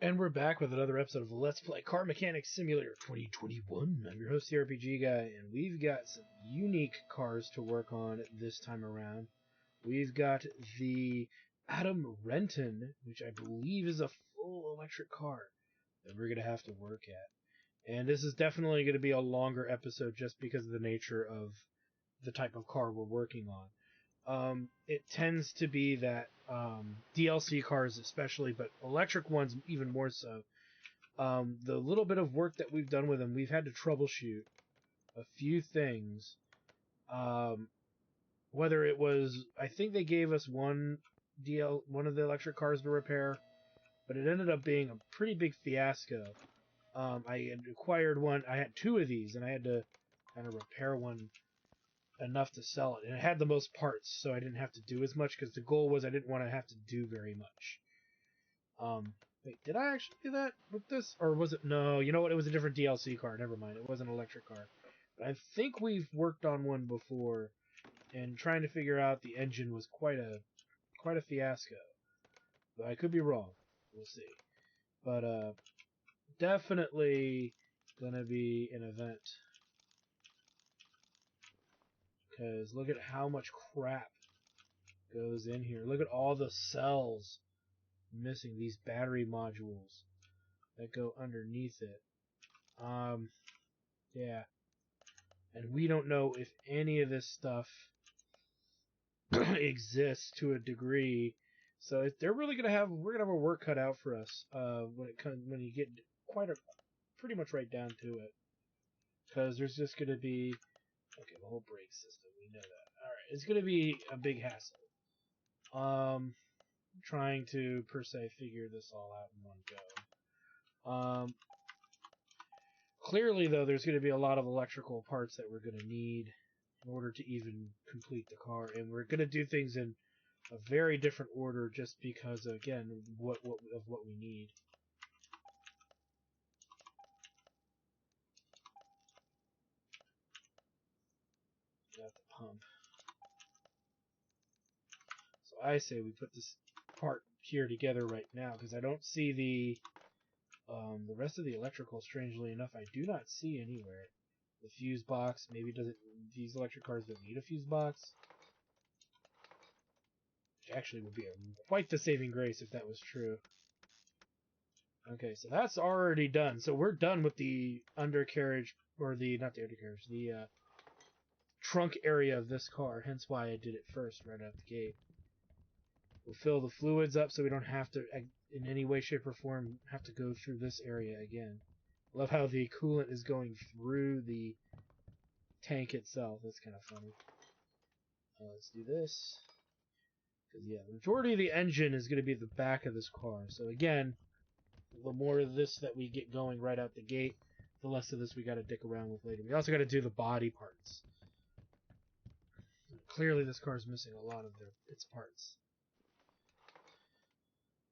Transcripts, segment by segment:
And we're back with another episode of Let's Play Car Mechanics Simulator 2021. I'm your host, the RPG Guy, and we've got some unique cars to work on this time around. We've got the Adam Renton, which I believe is a full electric car that we're going to have to work at. And this is definitely going to be a longer episode just because of the nature of the type of car we're working on. It tends to be that DLC cars especially, but electric ones even more so. The little bit of work that we've done with them, we've had to troubleshoot a few things. Whether it was, I think they gave us one of the electric cars to repair, but it ended up being a pretty big fiasco. I had acquired one, I had two of these, and I had to kind of repair one enough to sell it, and it had the most parts, so I didn't have to do as much, because the goal was I didn't want to have to do very much. Wait, did I actually do that with this, or was it, no, you know what, it was a different DLC car, never mind, it was an electric car. But I think we've worked on one before, and trying to figure out the engine was quite a fiasco. But I could be wrong, we'll see. But, definitely gonna be an event. Because look at how much crap goes in here. Look at all the cells missing, these battery modules that go underneath it. Yeah. And we don't know if any of this stuff exists to a degree. So they're really we're gonna have our work cut out for us when you get pretty much right down to it. Because there's just gonna be, okay, the whole brake system, we know that. Alright, it's gonna be a big hassle. Trying to, per se, figure this all out in one go. Clearly, though, there's going to be a lot of electrical parts that we're going to need in order to even complete the car, and we're going to do things in a very different order just because, again, what we need. Got the pump. So I say we put this part here together right now, because I don't see the rest of the electrical, strangely enough, I do not see anywhere. The fuse box, maybe these electric cars don't need a fuse box? Which actually would be quite the saving grace if that was true. Okay, so that's already done. So we're done with the undercarriage, or not the undercarriage, the trunk area of this car, hence why I did it first, right out the gate. We'll fill the fluids up so we don't have to, in any way, shape, or form, have to go through this area again. Love how the coolant is going through the tank itself. That's kind of funny. Let's do this. Because, yeah, the majority of the engine is going to be at the back of this car. So, again, the more of this that we get going right out the gate, the less of this we got to dick around with later. We also got to do the body parts. Clearly, this car is missing a lot of its parts.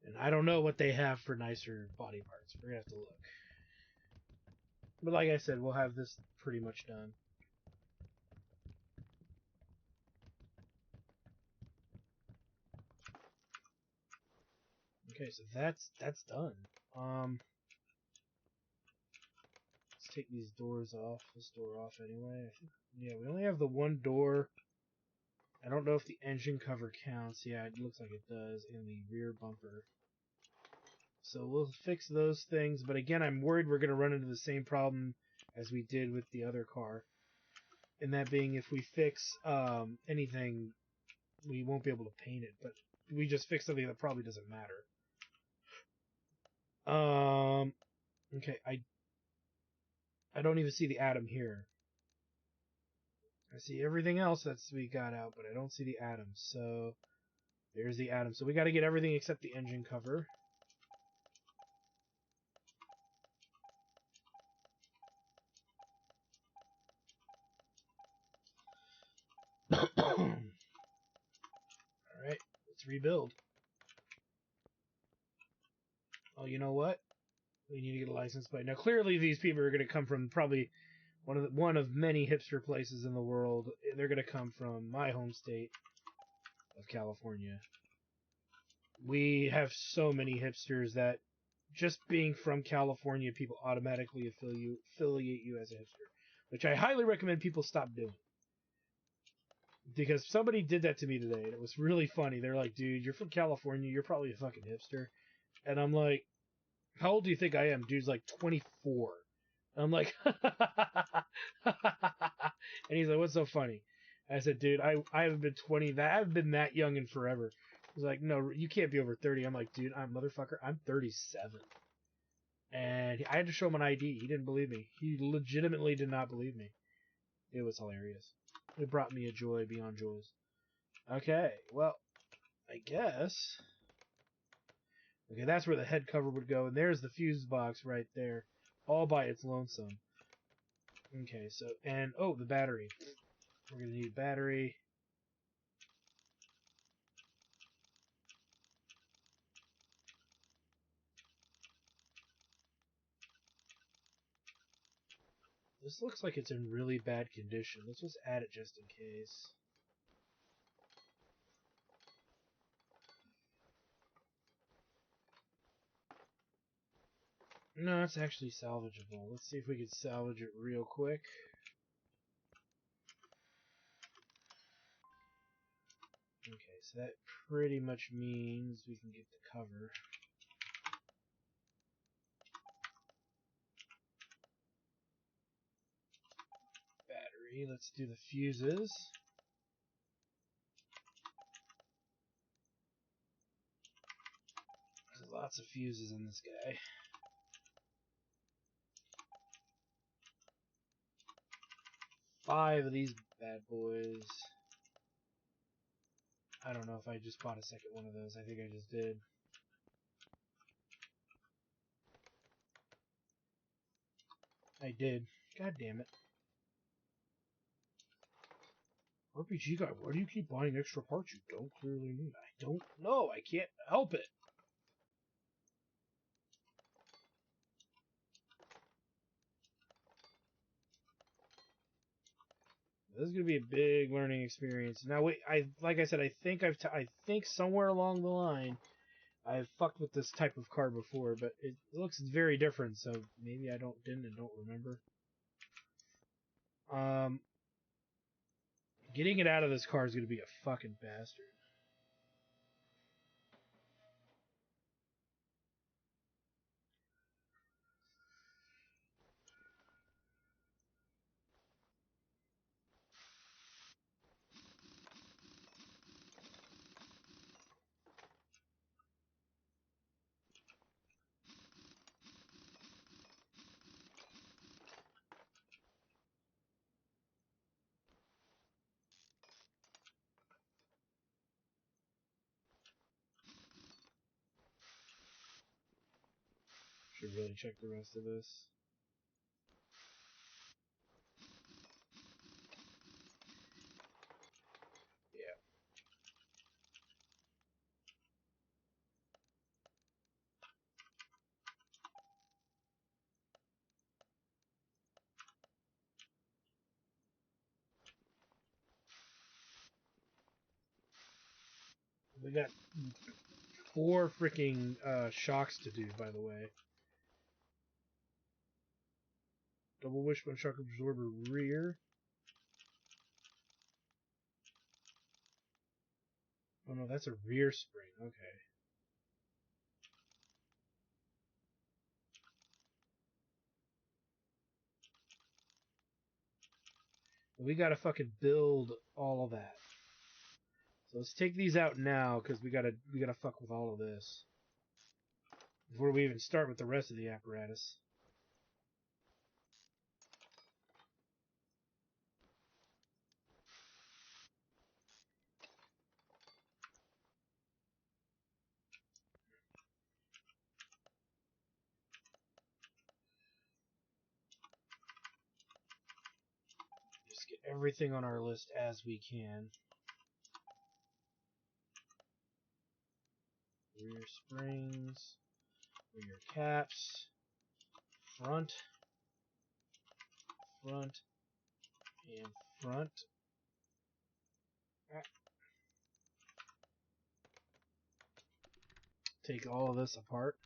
And I don't know what they have for nicer body parts. We're going to have to look. But like I said, we'll have this pretty much done. Okay, so that's done. Let's take these doors off. This door off anyway. Yeah, we only have the one door. I don't know if the engine cover counts. Yeah, it looks like it does. And the rear bumper. So we'll fix those things. But again, I'm worried we're going to run into the same problem as we did with the other car. And that being, if we fix anything, we won't be able to paint it. But we just fix something that probably doesn't matter. Okay, I don't even see the atom here. I see everything else that's we got out, but I don't see the atom. So there's the atom. So we got to get everything except the engine cover. Alright, let's rebuild. Oh, you know what? We need to get a license plate. Now, clearly these people are going to come from probably one of many hipster places in the world. They're going to come from my home state of California. We have so many hipsters that just being from California, people automatically affiliate you as a hipster, which I highly recommend people stop doing. Because somebody did that to me today, and it was really funny. They're like, dude, you're from California, you're probably a fucking hipster. And I'm like, how old do you think I am? Dude's like 24. And I'm like, and he's like, what's so funny? And I said, dude, I haven't been 20, I haven't been that young in forever. He's like, no, you can't be over 30. I'm like, dude, I'm 37. And I had to show him an ID. He didn't believe me. He legitimately did not believe me. It was hilarious. It brought me a joy beyond joys. Okay, well, I guess. Okay, that's where the head cover would go, and there's the fuse box right there, all by its lonesome. Okay, so, and, oh, the battery. We're going to need battery. This looks like it's in really bad condition. Let's just add it just in case. No, it's actually salvageable. Let's see if we can salvage it real quick. Okay, so that pretty much means we can get the cover. Battery, let's do the fuses. There's lots of fuses in this guy. Five of these bad boys. I don't know if I just bought a second one of those. I think I just did. I did. God damn it. RPG guy, why do you keep buying extra parts you don't clearly need? I don't know. I can't help it. This is gonna be a big learning experience. Now, wait. Like I said, I think somewhere along the line, I've fucked with this type of car before, but it looks very different. So maybe I didn't and don't remember. Getting it out of this car is gonna be a fucking bastard. Should really check the rest of this. Yeah. We got 4 freaking shocks to do, by the way. Double wishbone shock absorber rear. Oh no, that's a rear spring. Okay. We gotta fucking build all of that. So let's take these out now, because we gotta fuck with all of this before we even start with the rest of the apparatus. Just get everything on our list as we can. Rear springs, rear caps, front, and front. Take all of this apart.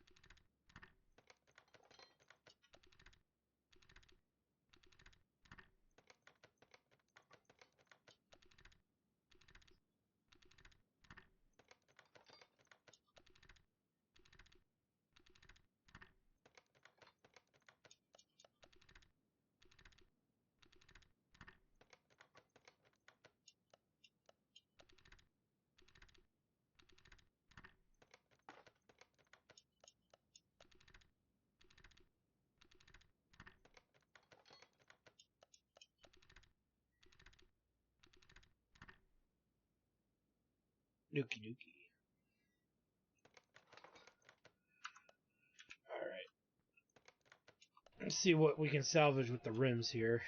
Nuki Nuki. Alright. Let's see what we can salvage with the rims here.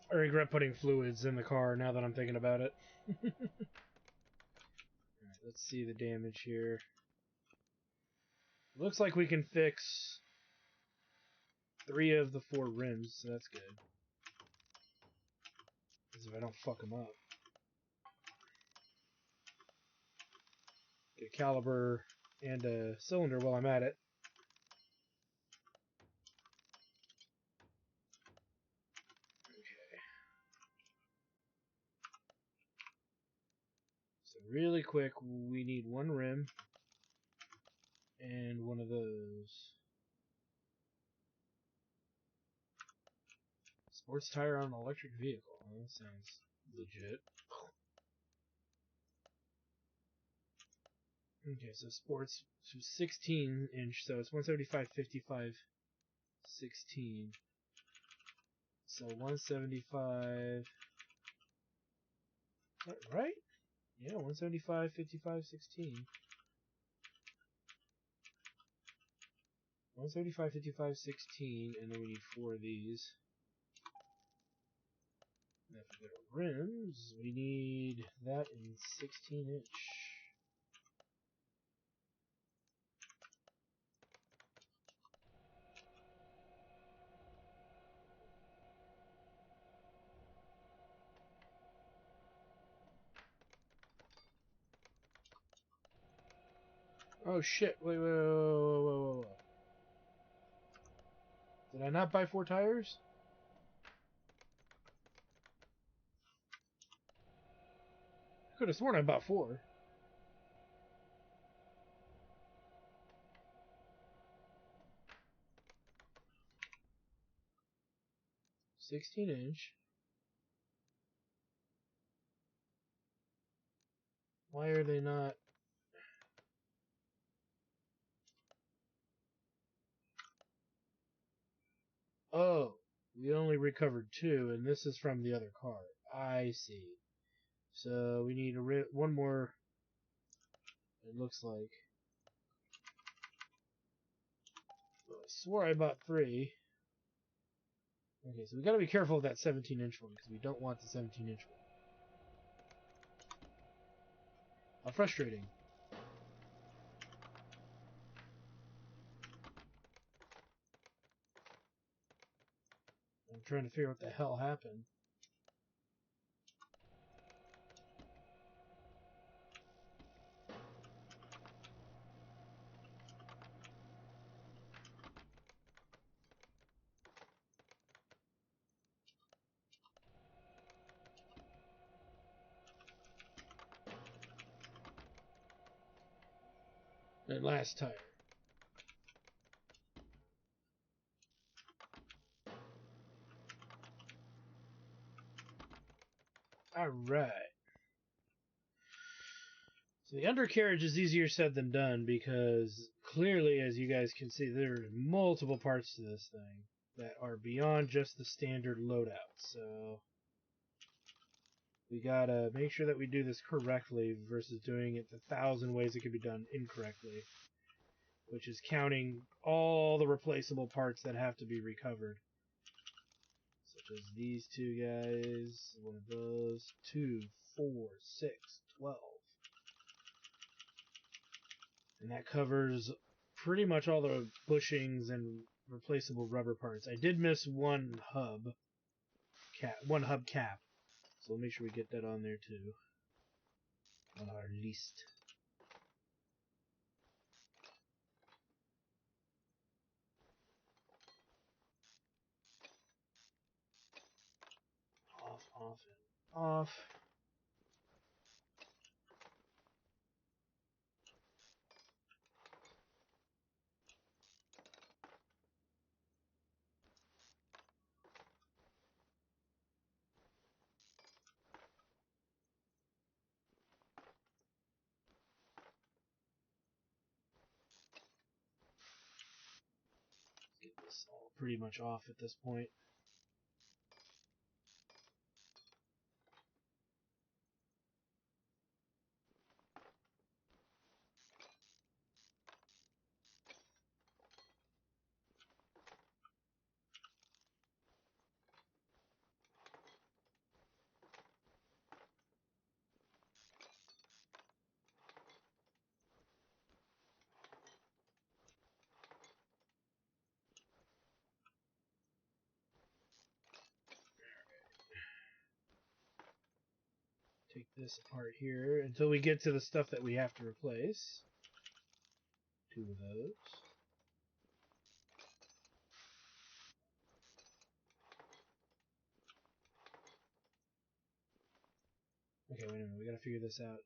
I regret putting fluids in the car now that I'm thinking about it. Alright, let's see the damage here. Looks like we can fix 3 of the 4 rims, so that's good. As if I don't fuck them up. Get a caliper and a cylinder while I'm at it. Okay. So really quick, we need 1 rim and 1 of those. Sports tire on an electric vehicle. Well, that sounds legit. Okay, so sports 16 inch, so it's 175, 55, 16. So 175. Is that right? Yeah, 175, 55, 16. 175, 55, 16, and then we need 4 of these. And if we go to rims, we need that in 16 inch. Oh shit, wait. Did I not buy 4 tires? I could have sworn I bought 4. 16 inch. Why are they not? Oh, we only recovered 2, and this is from the other car. I see. So we need 1 more. It looks like. I swore I bought 3. Okay, so we gotta be careful with that 17 inch one, because we don't want the 17 inch one. How frustrating. I'm trying to figure out what the hell happened. That last tire. Alright. So the undercarriage is easier said than done because clearly, as you guys can see, there are multiple parts to this thing that are beyond just the standard loadout. So we gotta make sure that we do this correctly versus doing it the 1,000 ways it could be done incorrectly, which is counting all the replaceable parts that have to be recovered. Such as these 2 guys, 1 of those, 2, 4, 6, 12. And that covers pretty much all the bushings and replaceable rubber parts. I did miss 1 hub cap. So we'll make sure we get that on there too. On our list. Off, and off. It's all pretty much off at this point. Take this apart here until we get to the stuff that we have to replace. 2 of those. Okay, wait a minute. We gotta figure this out.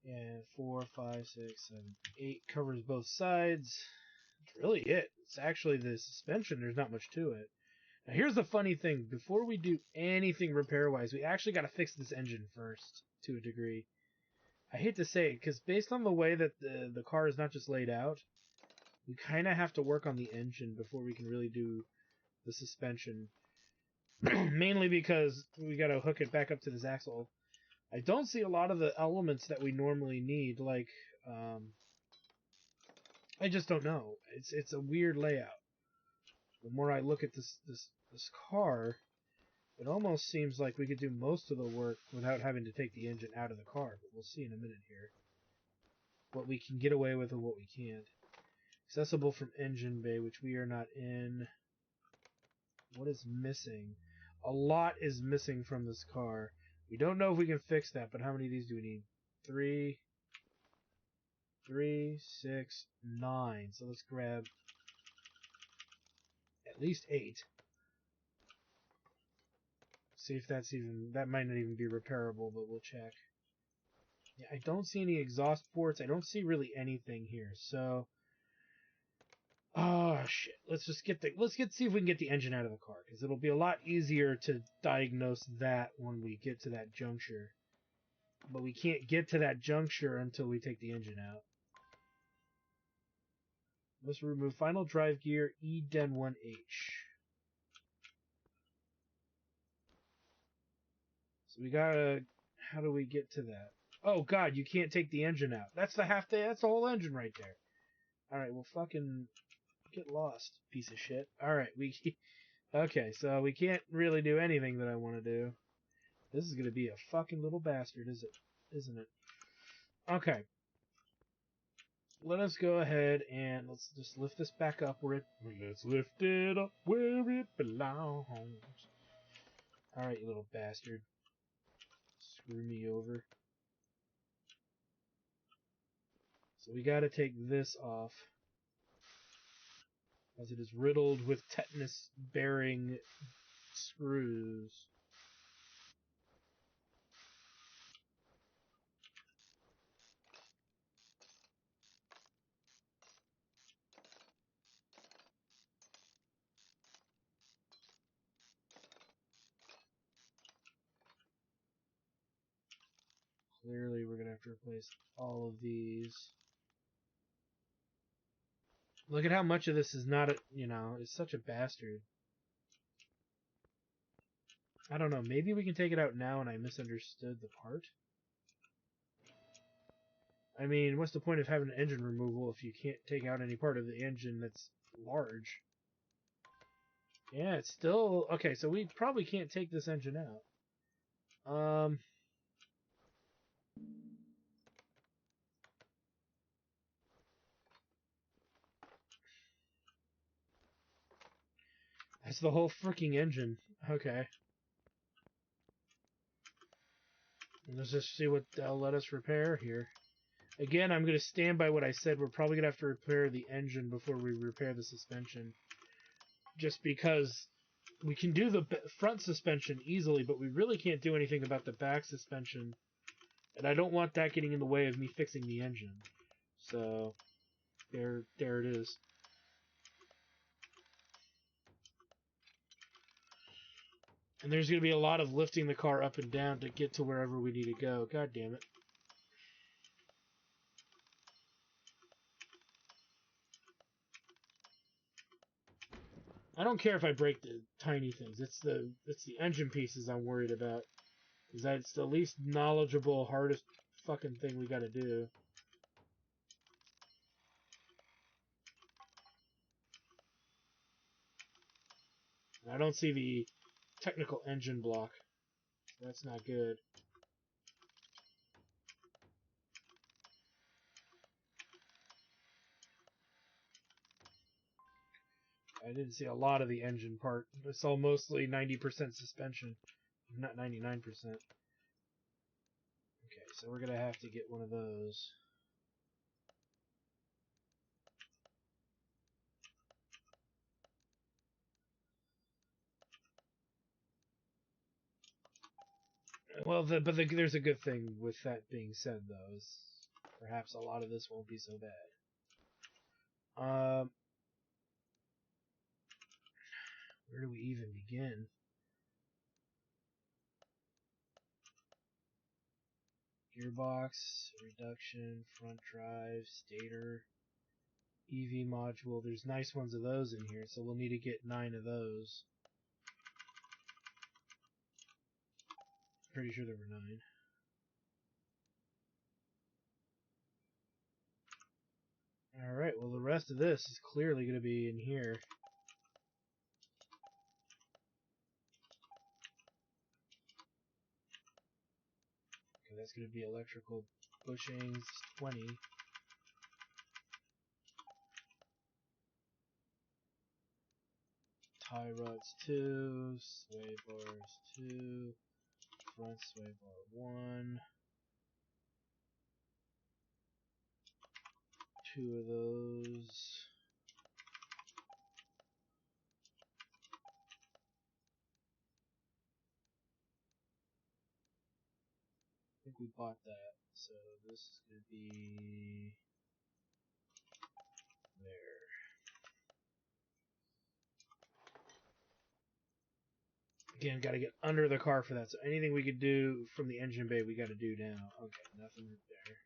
And 4, 5, 6, 7, 8 covers both sides. That's really it. It's actually the suspension. There's not much to it. Now, here's the funny thing. Before we do anything repair-wise, we actually got to fix this engine first, to a degree. I hate to say it, because based on the way that the car is not just laid out, we kind of have to work on the engine before we can really do the suspension. Mainly because we got to hook it back up to this axle. I don't see a lot of the elements that we normally need, like, I just don't know. It's a weird layout. The more I look at this car, it almost seems like we could do most of the work without having to take the engine out of the car, but we'll see in a minute here what we can get away with and what we can't. Accessible from engine bay, which we are not in. What is missing? A lot is missing from this car. We don't know if we can fix that, but how many of these do we need? 3, 6, 9. So let's grab at least 8. See if that's even... That might not even be repairable, but we'll check. Yeah, I don't see any exhaust ports. I don't see really anything here, so... Oh, shit. Let's see if we can get the engine out of the car, because it'll be a lot easier to diagnose that when we get to that juncture. But we can't get to that juncture until we take the engine out. Let's remove final drive gear EDEN1H. So we gotta... How do we get to that? Oh god, you can't take the engine out. That's the whole engine right there. Alright, well fucking get lost, piece of shit. Alright, okay, so we can't really do anything that I want to do. This is gonna be a fucking little bastard, isn't it? Okay. Let us go ahead and let's just lift this back up let's lift it up where it belongs. Alright, you little bastard. Screw me over. So we gotta take this off, as it is riddled with tetanus-bearing screws. Clearly, we're gonna have to replace all of these. Look at how much of this is not, it's such a bastard. I don't know, maybe we can take it out now and I misunderstood the part? I mean, what's the point of having engine removal if you can't take out any part of the engine that's large? Yeah, it's still... Okay, so we probably can't take this engine out. That's the whole freaking engine. Okay. Let's just see what they'll let us repair here. Again, I'm going to stand by what I said. We're probably going to have to repair the engine before we repair the suspension. Just because we can do the front suspension easily, but we really can't do anything about the back suspension. And I don't want that getting in the way of me fixing the engine. So, there it is. And there's going to be a lot of lifting the car up and down to get to wherever we need to go. God damn it. I don't care if I break the tiny things. It's the engine pieces I'm worried about. Because that's the least knowledgeable, hardest fucking thing we gotta do. And I don't see the technical engine block. That's not good. I didn't see a lot of the engine part. I saw mostly 90% suspension. Not 99%. Okay, so we're gonna have to get one of those. Well, there's a good thing with that being said, though, is perhaps a lot of this won't be so bad. Where do we even begin? Gearbox, reduction, front drive, stator, EV module. There's nice ones of those in here, so we'll need to get 9 of those. Pretty sure there were 9. Alright, well the rest of this is clearly going to be in here. Okay, that's going to be electrical bushings, 20. Tie rods 2, sway bars 2, front sway bar 1. 2 of those. I think we bought that, so this is going to be there. Again, got to get under the car for that, so anything we could do from the engine bay, we got to do now. Okay, nothing there.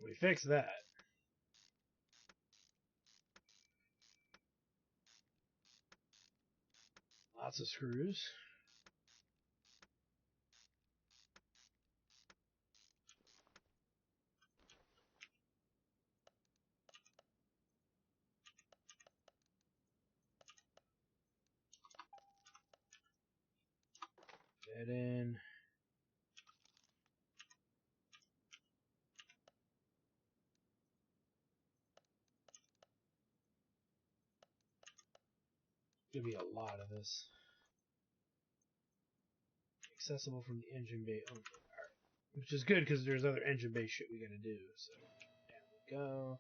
We fixed that. Lots of screws. That in. Gonna be a lot of this. Accessible from the engine bay only. Alright. Which is good because there's other engine bay shit we gotta do. So, there we go.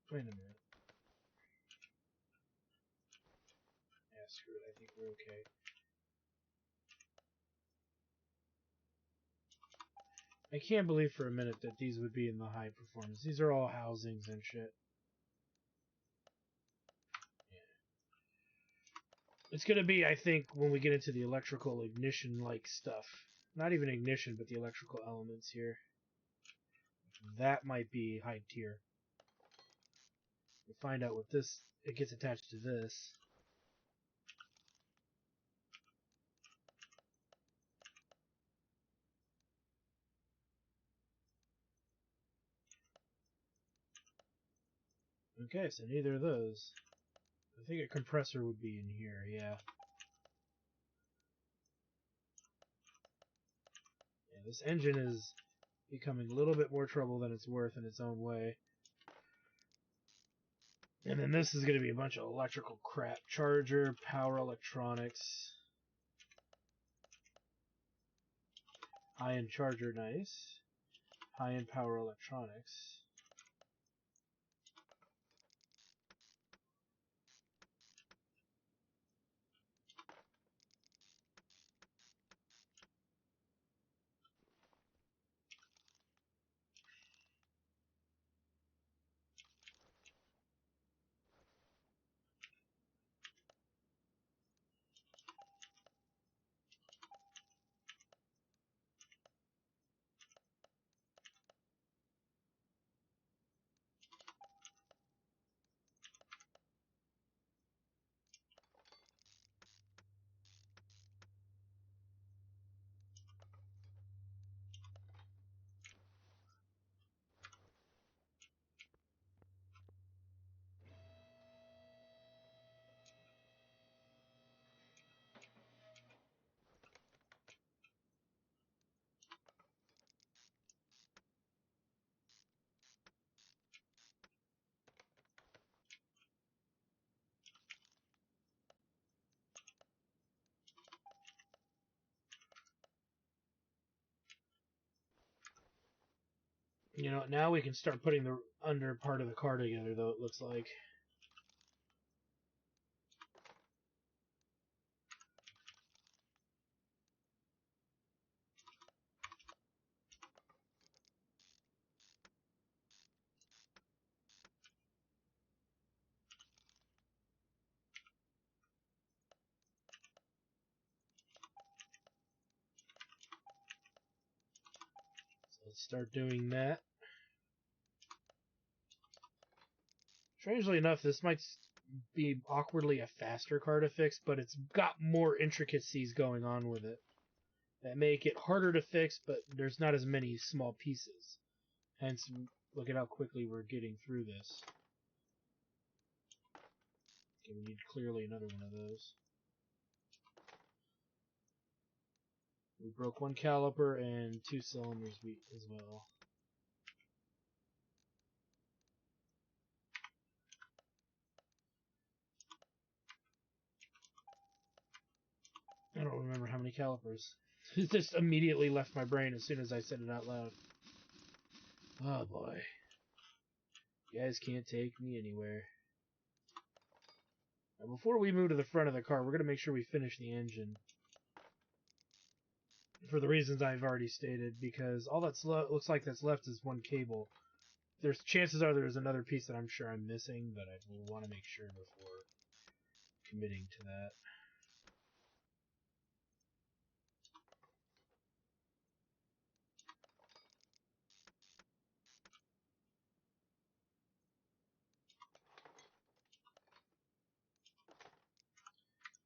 Wait a minute. Yeah, screw it. I think we're okay. I can't believe for a minute that these would be in the high performance. These are all housings and shit. Yeah. It's gonna be, I think, when we get into the electrical ignition-like stuff. Not even ignition, but the electrical elements here. That might be high tier. We'll find out what this... It gets attached to this. Okay, so neither of those. I think a compressor would be in here, yeah. Yeah, this engine is becoming a little bit more trouble than it's worth in its own way. And then this is going to be a bunch of electrical crap. Charger, power electronics. High-end charger, nice. High-end power electronics. You know, now we can start putting the under part of the car together, though, it looks like. So let's start doing that. Strangely enough, this might be awkwardly a faster car to fix, but it's got more intricacies going on with it that make it harder to fix, but there's not as many small pieces. Hence, look at how quickly we're getting through this. Okay, we need clearly another one of those. We broke one caliper and 2 cylinders as well. I don't remember how many calipers. It just immediately left my brain as soon as I said it out loud. Oh boy. You guys can't take me anywhere. Now, before we move to the front of the car, we're going to make sure we finish the engine. For the reasons I've already stated, because all that's looks like that's left is one cable. There's chances are there's another piece that I'm sure I'm missing, but I want to make sure before committing to that.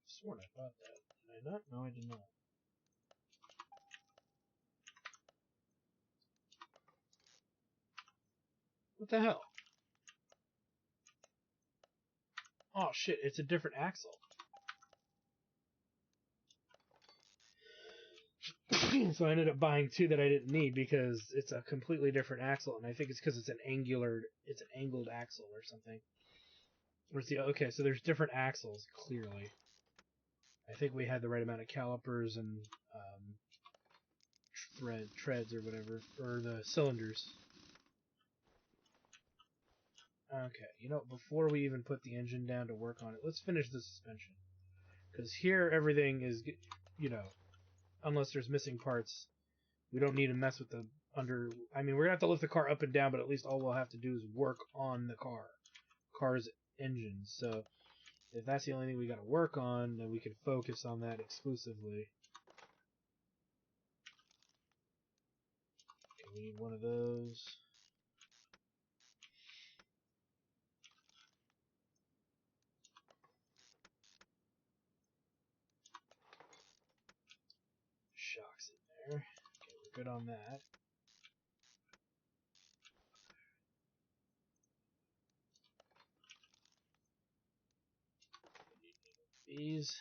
Sworn I thought that. Did I not? No, I did not. What the hell? Oh shit, it's a different axle. So I ended up buying 2 that I didn't need because it's a completely different axle, and I think it's because it's an angled axle or something. Okay, so there's different axles, clearly. I think we had the right amount of calipers and treads or whatever, or the cylinders. Okay, you know, before we even put the engine down to work on it, let's finish the suspension. Because here everything is, you know, unless there's missing parts, we don't need to mess with the under... I mean, we're going to have to lift the car up and down, but at least all we'll have to do is work on the car's engine. So if that's the only thing we got to work on, then we can focus on that exclusively. Okay, we need one of those. Shocks in there. Okay, we're good on that. These.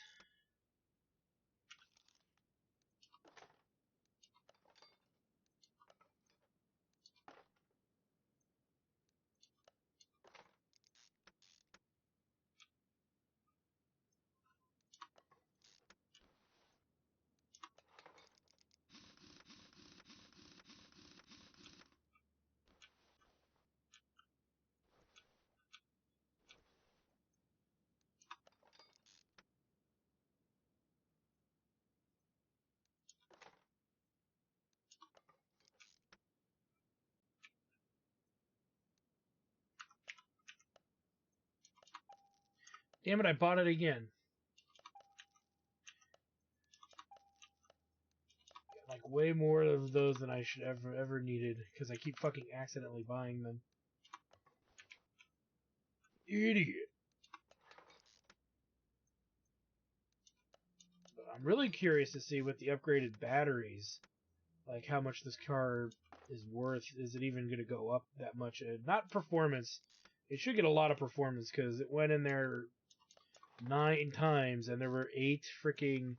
Damn it, I bought it again. Like, way more of those than I should ever needed, because I keep fucking accidentally buying them. Idiot. But I'm really curious to see with the upgraded batteries, like, how much this car is worth. Is it even going to go up that much? Not performance. It should get a lot of performance, because it went in there 9 times, and there were 8 freaking...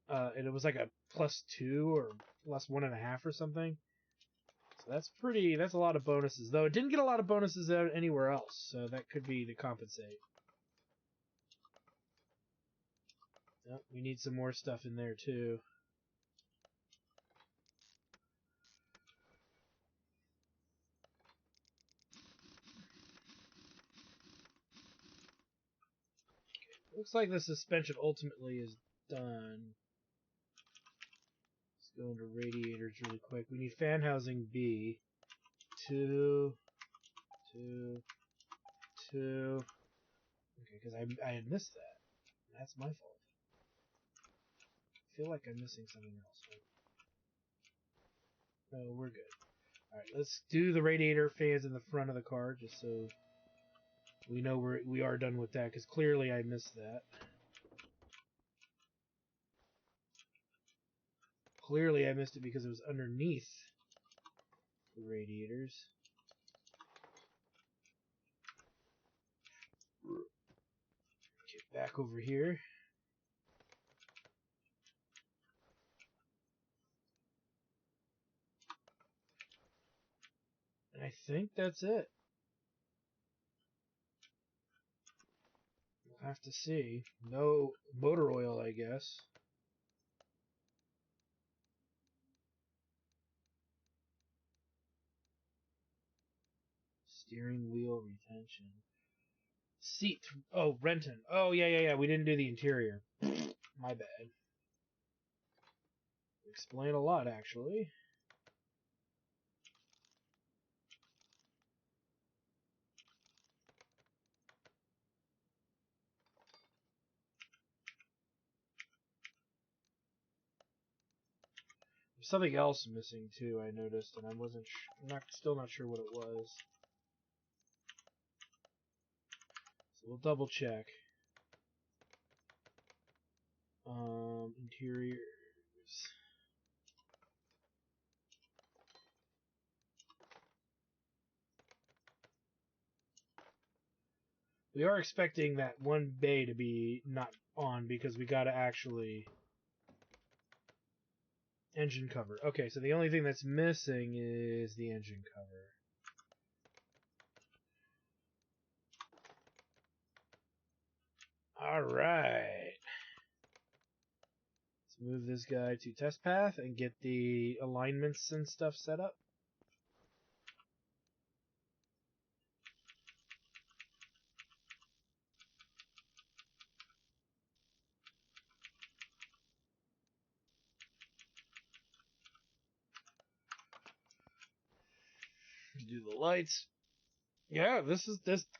and it was like a +2 or +1.5 or something. So that's a lot of bonuses. Though it didn't get a lot of bonuses out anywhere else, so that could be to compensate. Oh, we need some more stuff in there too. Looks like the suspension ultimately is done. Let's go into radiators really quick. We need fan housing B. 2, 2, 2. Okay, because I had missed that. That's my fault. I feel like I'm missing something else. No, we're good. Alright, let's do the radiator fans in the front of the car, just so we know we are done with that, because clearly I missed that. Clearly I missed it because it was underneath the radiators. Get back over here. And I think that's it. We'll have to see. No motor oil, I guess. Steering wheel retention. Seat. Oh, Renton. Oh, yeah. We didn't do the interior. My bad. Explain a lot, actually. There's something else missing too. I noticed, and I wasn't. Still not sure what it was. So we'll double check. Interiors. We are expecting that one bay to be not on because we gotta actually... Engine cover. Okay, so the only thing that's missing is the engine cover. Alright. Let's move this guy to test path and get the alignments and stuff set up. Do the lights. Yeah, this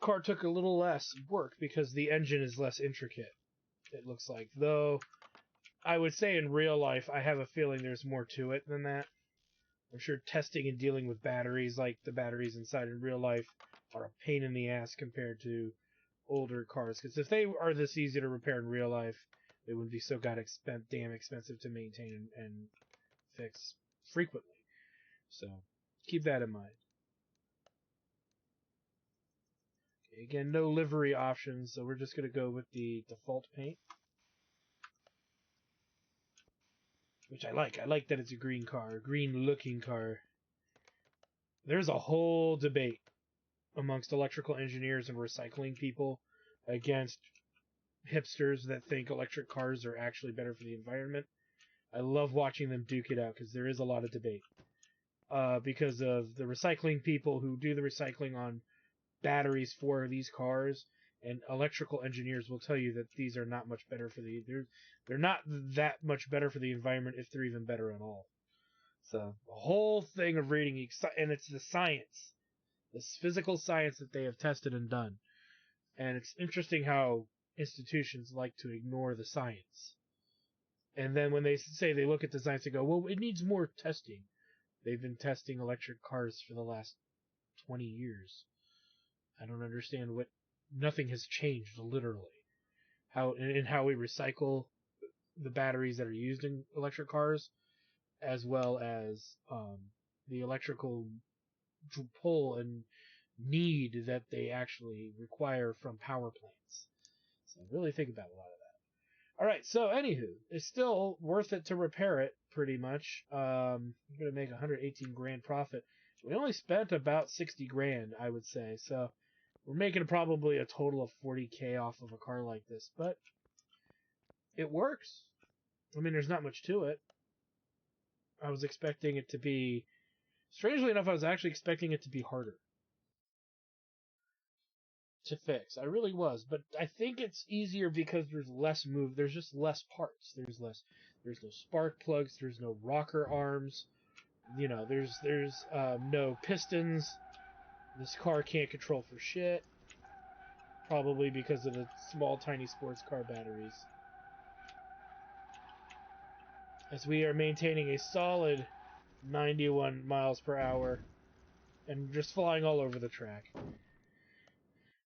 car took a little less work because the engine is less intricate, it looks like. Though, I would say in real life, I have a feeling there's more to it than that. I'm sure testing and dealing with batteries, like the batteries inside in real life, are a pain in the ass compared to older cars. Because if they are this easy to repair in real life, they wouldn't be so damn expensive to maintain and fix frequently. So, keep that in mind. Again, no livery options, so we're just going to go with the default paint. Which I like. I like that it's a green car, a green-looking car. There's a whole debate amongst electrical engineers and recycling people against hipsters that think electric cars are actually better for the environment. I love watching them duke it out because there is a lot of debate. Because of the recycling people who do the recycling on batteries for these cars, and electrical engineers will tell you that these are not much better for they're not that much better for the environment if they're even better at all. So the whole thing of reading, and it's the science, this physical science that they have tested and done. And it's interesting how institutions like to ignore the science. And then when they say they look at the science, they go, well, it needs more testing. They've been testing electric cars for the last 20 years. I don't understand nothing has changed, literally. How we recycle the batteries that are used in electric cars, as well as the electrical pull and need that they actually require from power plants. So really think about a lot of that. All right, so anywho, it's still worth it to repair it, pretty much. I'm going to make 118 grand profit. We only spent about 60 grand, I would say. So we're making probably a total of 40K off of a car like this, but it works. I mean, there's not much to it. I was expecting it to be, strangely enough, I was actually expecting it to be harder to fix. I really was, but I think it's easier because there's less move. There's just less parts. There's no spark plugs. There's no rocker arms. You know, there's no pistons. This car can't control for shit. Probably because of the small, tiny sports car batteries. As we are maintaining a solid 91 miles per hour and just flying all over the track.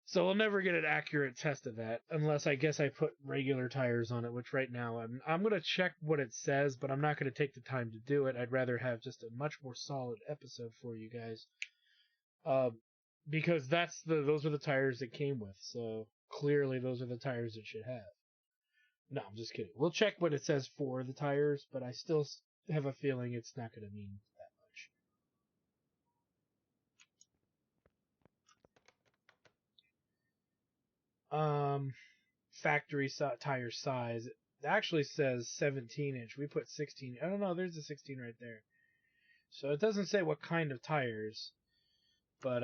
So we'll never get an accurate test of that unless I guess I put regular tires on it, which right now I'm going to check what it says, but I'm not going to take the time to do it. I'd rather have just a much more solid episode for you guys. Because those are the tires it came with, so clearly those are the tires it should have. No, I'm just kidding. We'll check what it says for the tires, but I still have a feeling it's not going to mean that much. Factory tire size. It actually says 17-inch. We put 16. I don't know. There's a 16 right there. So it doesn't say what kind of tires, but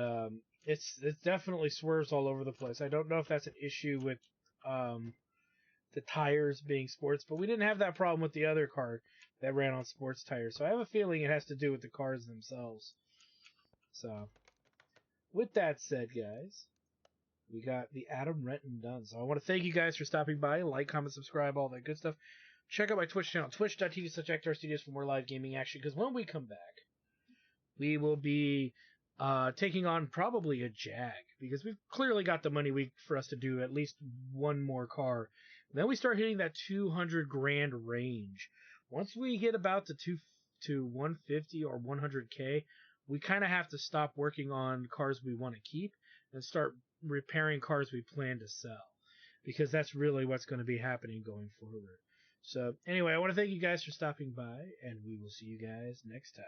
it definitely swerves all over the place. I don't know if that's an issue with the tires being sports, but we didn't have that problem with the other car that ran on sports tires. So I have a feeling it has to do with the cars themselves. So with that said, guys, we got the Adam Renton done. So I want to thank you guys for stopping by. Like, comment, subscribe, all that good stuff. Check out my Twitch channel, twitch.tv/ActarStudios for more live gaming action. Because when we come back, we will be taking on probably a Jag. Because we've clearly got the money for us to do at least one more car. And then we start hitting that 200 grand range. Once we get about to 150 or 100K, we kind of have to stop working on cars we want to keep and start repairing cars we plan to sell, because that's really what's going to be happening going forward. So anyway, I want to thank you guys for stopping by, and we will see you guys next time.